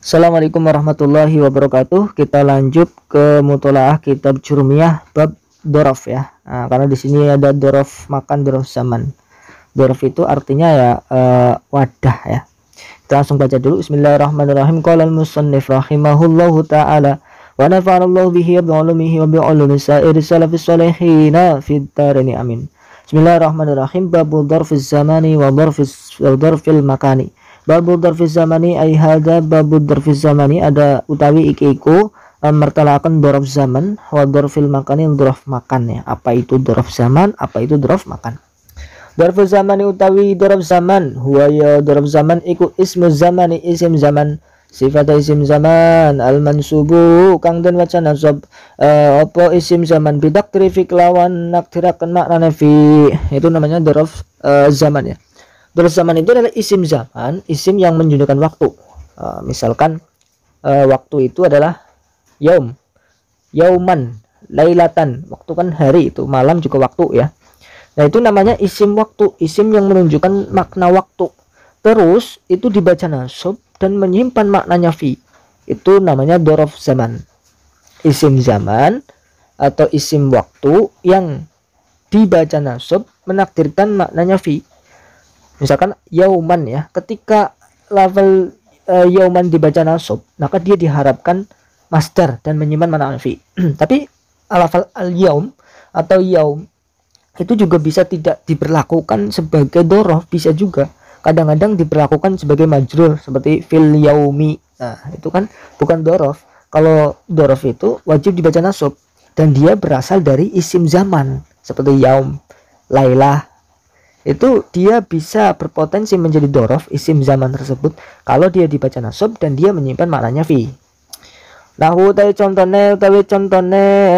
Assalamualaikum warahmatullahi wabarakatuh. Kita lanjut ke mutolaah kitab Jurumiyah bab dorof ya. Nah, karena di sini ada dorof makan, dorof zaman. Dorof itu artinya ya wadah ya. Kita langsung baca dulu. Bismillahirrahmanirrahim. Qala al-musannif rahimahullahu taala wa nafa'anallahu bihi wa bi'ulumihi wa bi'ulumi sa'iri salafis shalihin fid darini amin. Bismillahirrahmanirrahim. Babul dzarfiz zamani wa dzarfil makani. Babul dzarfiz zamani ay hadza babul dzarfiz zamani, ada utawi iku mertelakan dzarf zaman wa dzarfil makani, dzarf makan ya. Apa itu dzarf zaman, apa itu dzarf makan? Dzarf zamani utawi dzarf zaman huwa ya dzarf zaman iku ismu zamani, isim zaman, sifat isim zaman al mansubu kang den waca nasab apa isim zaman bidak trifik lawan naktirakan makna fi, itu namanya dzarf zaman ya. Dzarf zaman itu adalah isim zaman, isim yang menunjukkan waktu. Misalkan waktu itu adalah yaum, yauman, lailatan, waktu kan hari, itu malam juga waktu ya. Nah itu namanya isim waktu, isim yang menunjukkan makna waktu. Terus itu dibaca nasab dan menyimpan maknanya fi, itu namanya dzarf zaman. Isim zaman atau isim waktu yang dibaca nasab menakdirkan maknanya fi. Misalkan yauman ya, ketika level yauman dibaca nasab, maka dia diharapkan masdar dan menyimpan makna fi. Tapi lafal al-yaum atau yaum itu juga bisa tidak diberlakukan sebagai dzarf, bisa juga kadang-kadang diberlakukan sebagai majrur seperti fil yaumi. Nah itu kan bukan dzarf. Kalau dzarf itu wajib dibaca nasab dan dia berasal dari isim zaman seperti yaum, lailah. Itu dia bisa berpotensi menjadi dzarf isim zaman tersebut kalau dia dibaca nasab dan dia menyimpan maknanya fi. Nahu utawi contone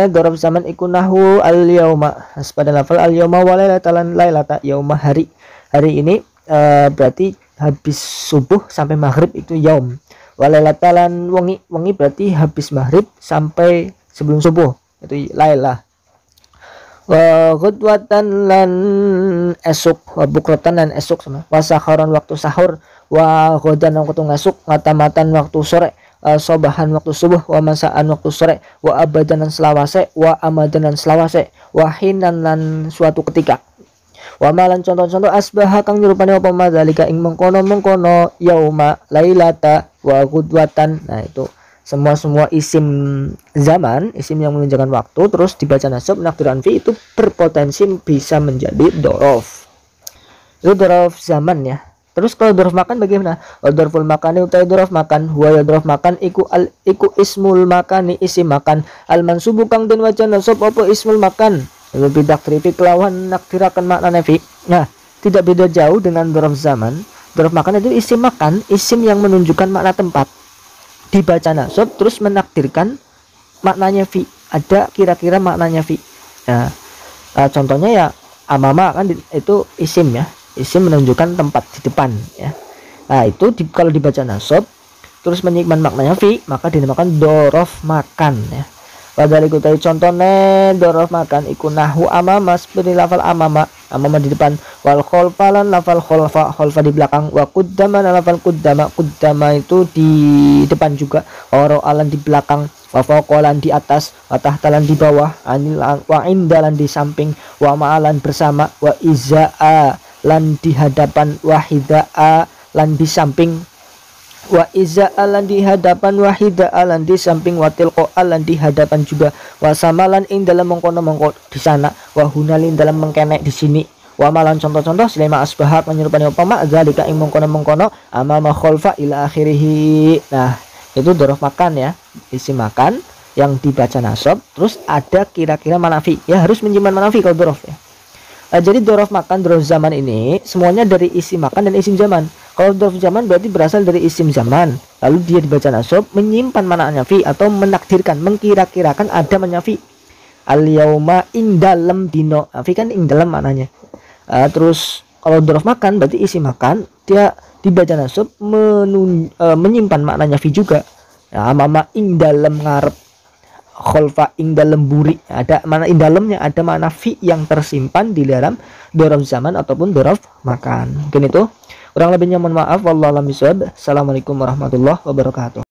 dzarf zaman iku nahu al yauma, pada lafal al yauma wa lailatan, lailata yauma hari. Hari ini berarti habis subuh sampai maghrib itu yaum. Wa lailatan wengi, wengi berarti habis maghrib sampai sebelum subuh itu lailah. Wa ghudwatan lan esuk, wa bukratan lan esuk sama. Wa saharon waktu sahur, wa ghodan waktu ngasuk, ngatamatan waktu sore, sobahan waktu subuh, wa masaan waktu sore, wa abadan lan selawase, wa amadan lan selawase, wa hinan lan suatu ketika. Wa malan contoh-contoh asbaha kang nyerupane apa madzalika ing mengkono-mengkono yauma lailata wa ghudwatan. Nah itu semua isim zaman, isim yang menunjukkan waktu terus dibaca nasab nakdiran fi, itu berpotensi bisa menjadi dzarf. Itu dzarf zaman ya. Terus kalau dzarf makan bagaimana? Dzarful makani utai dzarf makan huwa ya dzarf makan iku ismul makani, isim makan al mansubu kang den waca nasab apa ismul makan lebih takrifik lawan nakdirakan makna fi. Nah tidak beda jauh dengan dzarf zaman. Dzarf makan itu isim makan, isim yang menunjukkan makna tempat, dibaca nasab terus menakdirkan maknanya fi, ada kira-kira maknanya fi. Nah, contohnya ya amama kan itu isim ya, isim menunjukkan tempat di depan ya. Nah itu kalau dibaca nasab terus menyimpan maknanya fi, maka dinamakan dzarf makan ya. Padahal ikutai contohnya dzarf makan iku nahu amama, seperti lafal amama, amama di depan, wal kholfalan lafal kholfa, kholfa di belakang, wa kuddama lafal kuddama, kuddama itu di depan juga, oro alan di belakang, wa faqalan di atas, wa tahtalan di bawah, anil wa indalan di samping, wa ma'alan bersama, wa izaa lan di hadapan, wa hidaa lan di samping, wa iza alan di hadapan, wahida alan di samping, wa tilqa alan di hadapan juga, wa samalan ing dalam mengkono di sana, wa hunalin dalam mengkenek di sini, wa malan contoh-contoh selema asbahak menyerupani upama zalika ing mengkono amama kholfa ila akhirih. Nah itu dzarf makan ya, isi makan yang dibaca nasab terus ada kira-kira manafi ya, harus menyimpan manafi kalau dzarf ya. Jadi dzarf makan, dzarf zaman ini semuanya dari isim makan dan isim zaman. Kalau dzarf zaman berarti berasal dari isim zaman, lalu dia dibaca nasab menyimpan maknanya fi atau menakdirkan, mengkira-kirakan ada makna fi. Al yauma ing dalem dino, fi kan ing dalem maknanya. Terus kalau dzarf makan berarti isim makan, dia dibaca nasab menyimpan maknanya fi juga. Ya, mama ing dalem ngarep, kholfa ing dalam buri, ada mana ing dalamnya ada makna fi yang tersimpan di dalam dzarf zaman ataupun dzarf makan. Mungkin itu kurang lebihnya, mohon maaf. Wallahu a'lam bishawab. Assalamualaikum warahmatullahi wabarakatuh.